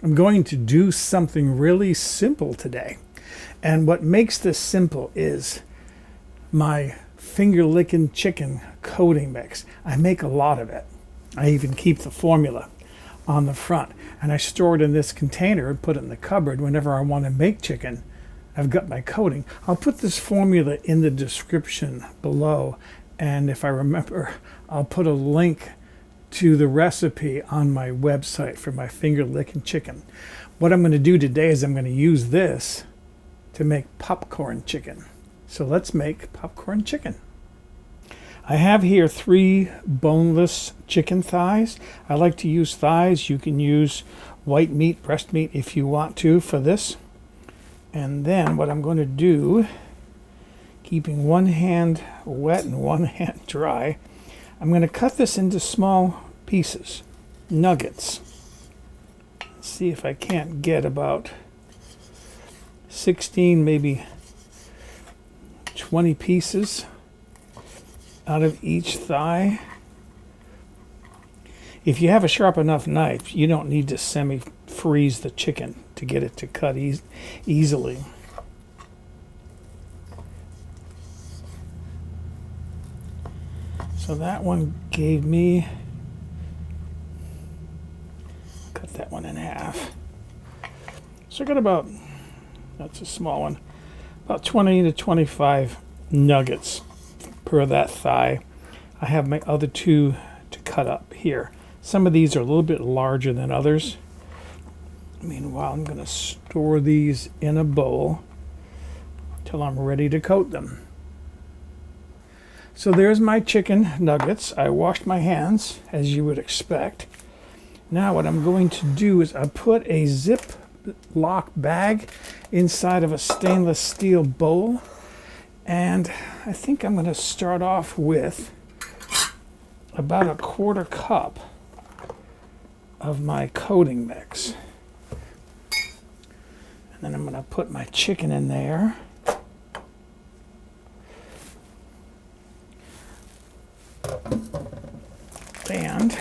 I'm going to do something really simple today. And what makes this simple is my Finger Lickin Chicken coating mix. I make a lot of it. I even keep the formula on the front. And I store it in this container and put it in the cupboard whenever I want to make chicken. I've got my coating. I'll put this formula in the description below. And if I remember, I'll put a link to the recipe on my website for my Finger Lickin Chicken. What I'm going to do today is I'm going to use this to make popcorn chicken. So let's make popcorn chicken. I have here 3 boneless chicken thighs. I like to use thighs. You can use white meat, breast meat if you want to for this. And then what I'm going to do, keeping one hand wet and one hand dry, I'm going to cut this into small pieces, nuggets. Let's see if I can't get about 16, maybe 20 pieces out of each thigh. If you have a sharp enough knife, you don't need to semi-freeze the chicken to get it to cut easily. So that one gave me, cut that one in half. So I got about, that's a small one, about 20 to 25 nuggets per that thigh. I have my other 2 to cut up here. Some of these are a little bit larger than others. Meanwhile, I'm going to store these in a bowl till I'm ready to coat them. So there's my chicken nuggets. I washed my hands, as you would expect. Now what I'm going to do is I put a Ziploc bag inside of a stainless steel bowl. And I think I'm going to start off with about a 1/4 cup of my coating mix. And then I'm going to put my chicken in there. And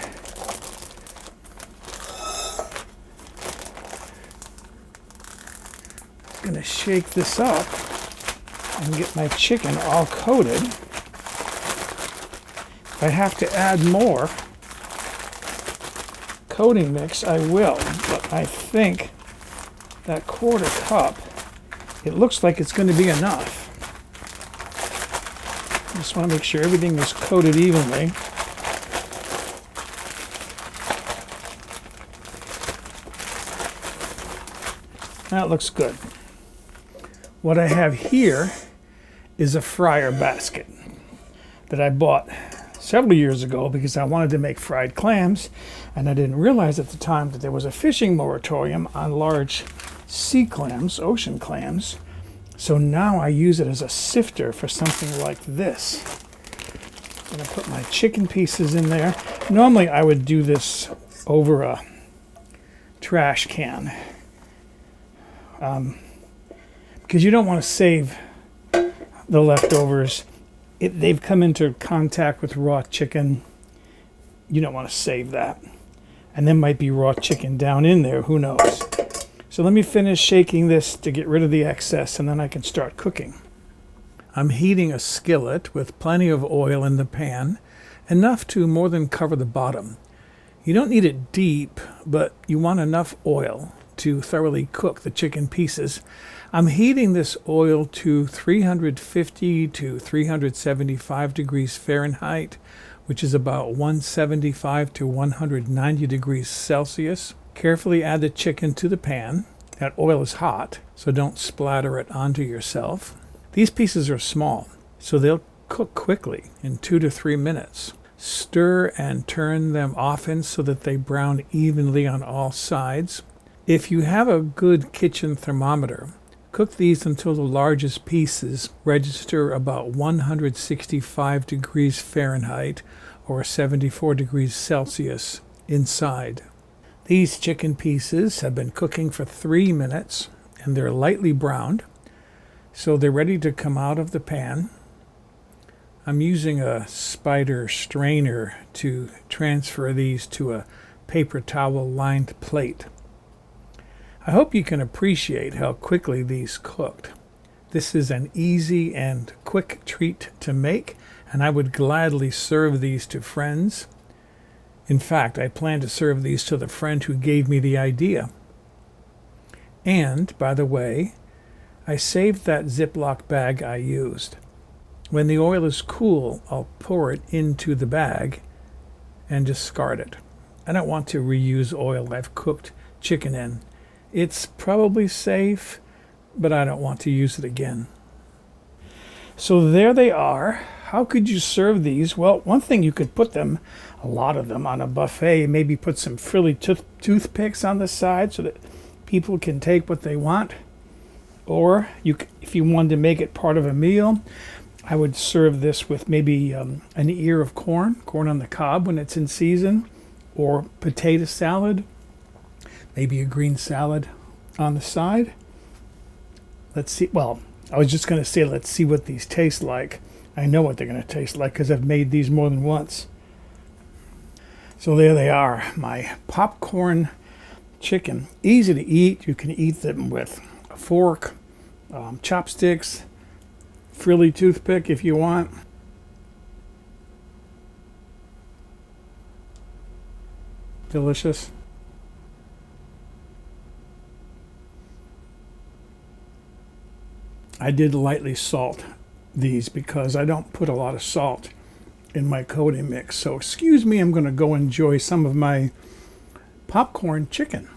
I'm going to shake this up and get my chicken all coated. If I have to add more coating mix, I will, but I think that 1/4 cup, it looks like it's going to be enough. I just want to make sure everything is coated evenly. That looks good. What I have here is a fryer basket that I bought several years ago because I wanted to make fried clams, and I didn't realize at the time that there was a fishing moratorium on large sea clams, ocean clams. So now I use it as a sifter for something like this. I'm going to put my chicken pieces in there. Normally I would do this over a trash can because you don't want to save the leftovers. They've come into contact with raw chicken. You don't want to save that. And there might be raw chicken down in there, who knows. So let me finish shaking this to get rid of the excess, and then I can start cooking. I'm heating a skillet with plenty of oil in the pan, enough to more than cover the bottom. You don't need it deep, but you want enough oil to thoroughly cook the chicken pieces. I'm heating this oil to 350 to 375 degrees Fahrenheit, which is about 175 to 190 degrees Celsius. Carefully add the chicken to the pan. That oil is hot, so don't splatter it onto yourself. These pieces are small, so they'll cook quickly in 2 to 3 minutes. Stir and turn them often so that they brown evenly on all sides. If you have a good kitchen thermometer, cook these until the largest pieces register about 165 degrees Fahrenheit or 74 degrees Celsius inside. These chicken pieces have been cooking for 3 minutes and they're lightly browned, so they're ready to come out of the pan. I'm using a spider strainer to transfer these to a paper towel lined plate. I hope you can appreciate how quickly these cooked. This is an easy and quick treat to make, and I would gladly serve these to friends. In fact, I plan to serve these to the friend who gave me the idea. And, by the way, I saved that Ziploc bag I used. When the oil is cool, I'll pour it into the bag and discard it. I don't want to reuse oil I've cooked chicken in. It's probably safe, but I don't want to use it again. So there they are. How could you serve these? Well, one thing, you could put them, a lot of them, on a buffet. Maybe put some frilly toothpicks on the side so that people can take what they want. Or if you wanted to make it part of a meal, I would serve this with maybe an ear of corn on the cob when it's in season, or potato salad, maybe a green salad on the side. Let's see. Well, I was just going to say, let's see what these taste like. I know what they're going to taste like because I've made these more than once. So there they are, my popcorn chicken. Easy to eat. You can eat them with a fork, chopsticks, frilly toothpick if you want. Delicious. I did lightly salt these because I don't put a lot of salt in my coating mix. So excuse me, I'm going to go enjoy some of my popcorn chicken.